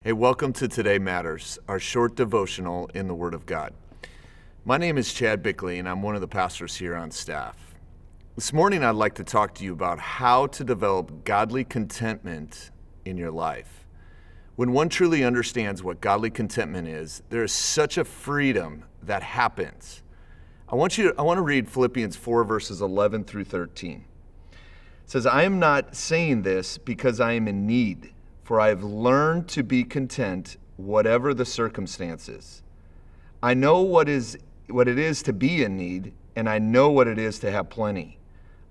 Hey, welcome to Today Matters, our short devotional in the Word of God. My name is Chad Bickley, and I'm one of the pastors here on staff. This morning, I'd like to talk to you about how to develop godly contentment in your life. When one truly understands what godly contentment is, there is such a freedom that happens. I want to read Philippians 4, verses 11 through 13. It says, I am not saying this because I am in need, for I have learned to be content whatever the circumstances. I know what it is to be in need, and I know what it is to have plenty.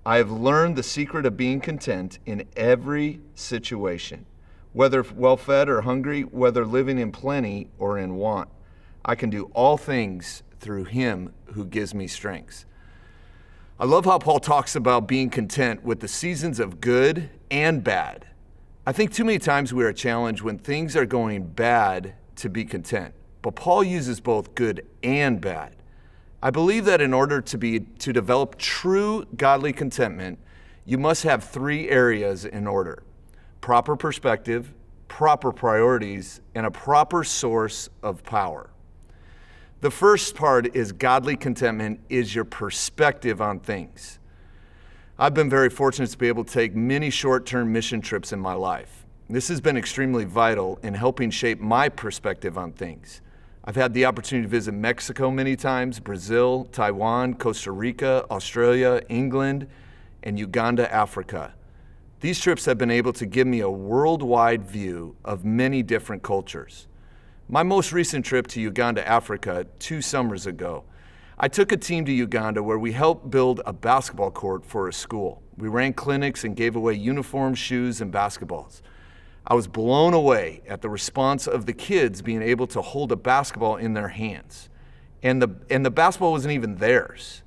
I have learned the secret of being content in every situation, whether well-fed or hungry, whether living in plenty or in want. I can do all things through Him who gives me strength. I love how Paul talks about being content with the seasons of good and bad. I think too many times we are challenged when things are going bad to be content, but Paul uses both good and bad. I believe that in order to develop true godly contentment, you must have three areas in order: proper perspective, proper priorities, and a proper source of power. The first part is godly contentment is your perspective on things. I've been very fortunate to be able to take many short-term mission trips in my life. This has been extremely vital in helping shape my perspective on things. I've had the opportunity to visit Mexico many times, Brazil, Taiwan, Costa Rica, Australia, England, and Uganda, Africa. These trips have been able to give me a worldwide view of many different cultures. My most recent trip to Uganda, Africa, 2 summers ago, I took a team to Uganda where we helped build a basketball court for a school. We ran clinics and gave away uniforms, shoes, and basketballs. I was blown away at the response of the kids being able to hold a basketball in their hands. And the basketball wasn't even theirs.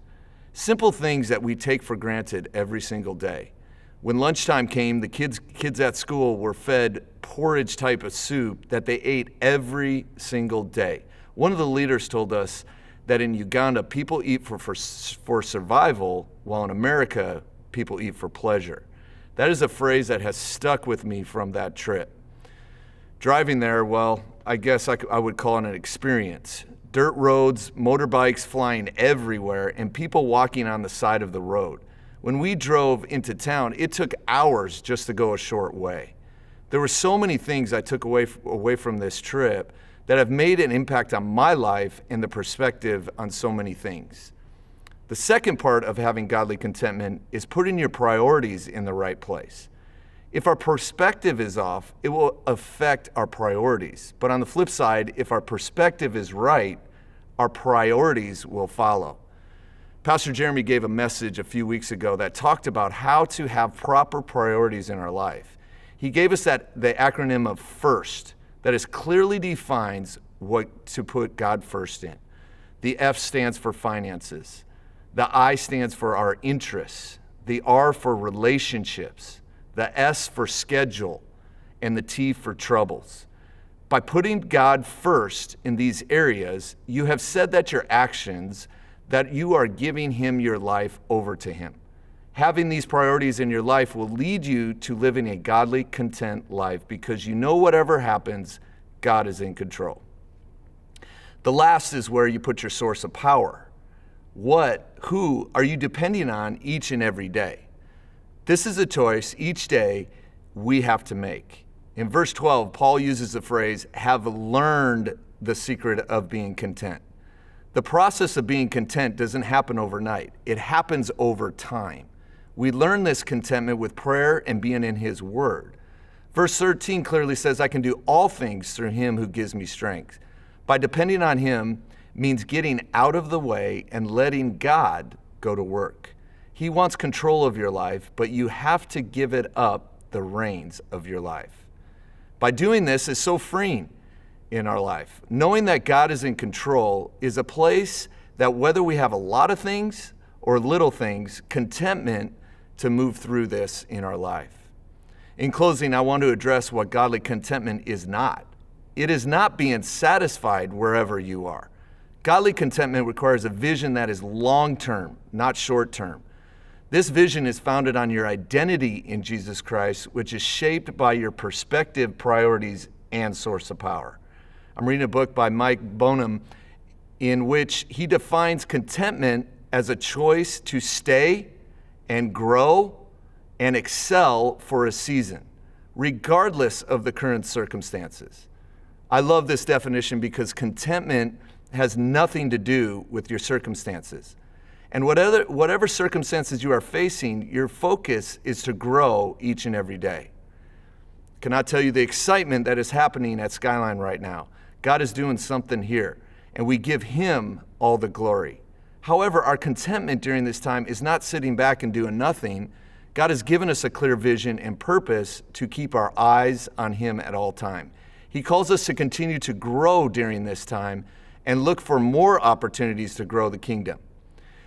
Simple things that we take for granted every single day. When lunchtime came, the kids at school were fed porridge type of soup that they ate every single day. One of the leaders told us that in Uganda, people eat for survival, while in America, people eat for pleasure. That is a phrase that has stuck with me from that trip. Driving there, well, I guess I would call it an experience. Dirt roads, motorbikes flying everywhere, and people walking on the side of the road. When we drove into town, it took hours just to go a short way. There were so many things I took away from this trip that have made an impact on my life and the perspective on so many things. The second part of having godly contentment is putting your priorities in the right place. If our perspective is off, it will affect our priorities. But on the flip side, if our perspective is right, our priorities will follow. Pastor Jeremy gave a message a few weeks ago that talked about how to have proper priorities in our life. He gave us the acronym of FIRST, that is clearly defines what to put God first in. The F stands for finances. The I stands for our interests. The R for relationships. The S for schedule. And the T for troubles. By putting God first in these areas, you have said that your actions, that you are giving Him your life over to Him. Having these priorities in your life will lead you to living a godly, content life because you know whatever happens, God is in control. The last is where you put your source of power. Who are you depending on each and every day? This is a choice each day we have to make. In verse 12, Paul uses the phrase, have learned the secret of being content. The process of being content doesn't happen overnight. It happens over time. We learn this contentment with prayer and being in His Word. Verse 13 clearly says, I can do all things through Him who gives me strength. By depending on Him means getting out of the way and letting God go to work. He wants control of your life, but you have to give it up the reins of your life. By doing this is so freeing in our life. Knowing that God is in control is a place that whether we have a lot of things or little things, contentment to move through this in our life. In closing, I want to address what godly contentment is not. It is not being satisfied wherever you are. Godly contentment requires a vision that is long-term, not short-term. This vision is founded on your identity in Jesus Christ, which is shaped by your perspective, priorities, and source of power. I'm reading a book by Mike Bonham in which he defines contentment as a choice to stay and grow and excel for a season, regardless of the current circumstances. I love this definition because contentment has nothing to do with your circumstances. And whatever circumstances you are facing, your focus is to grow each and every day. Cannot tell you the excitement that is happening at Skyline right now. God is doing something here, and we give Him all the glory. However, our contentment during this time is not sitting back and doing nothing. God has given us a clear vision and purpose to keep our eyes on Him at all time. He calls us to continue to grow during this time and look for more opportunities to grow the kingdom.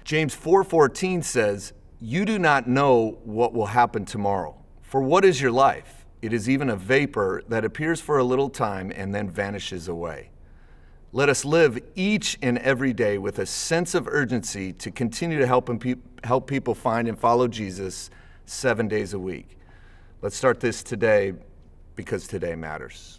James 4:14 says, "You do not know what will happen tomorrow. For what is your life? It is even a vapor that appears for a little time and then vanishes away." Let us live each and every day with a sense of urgency to continue to help people find and follow Jesus 7 days a week. Let's start this today because today matters.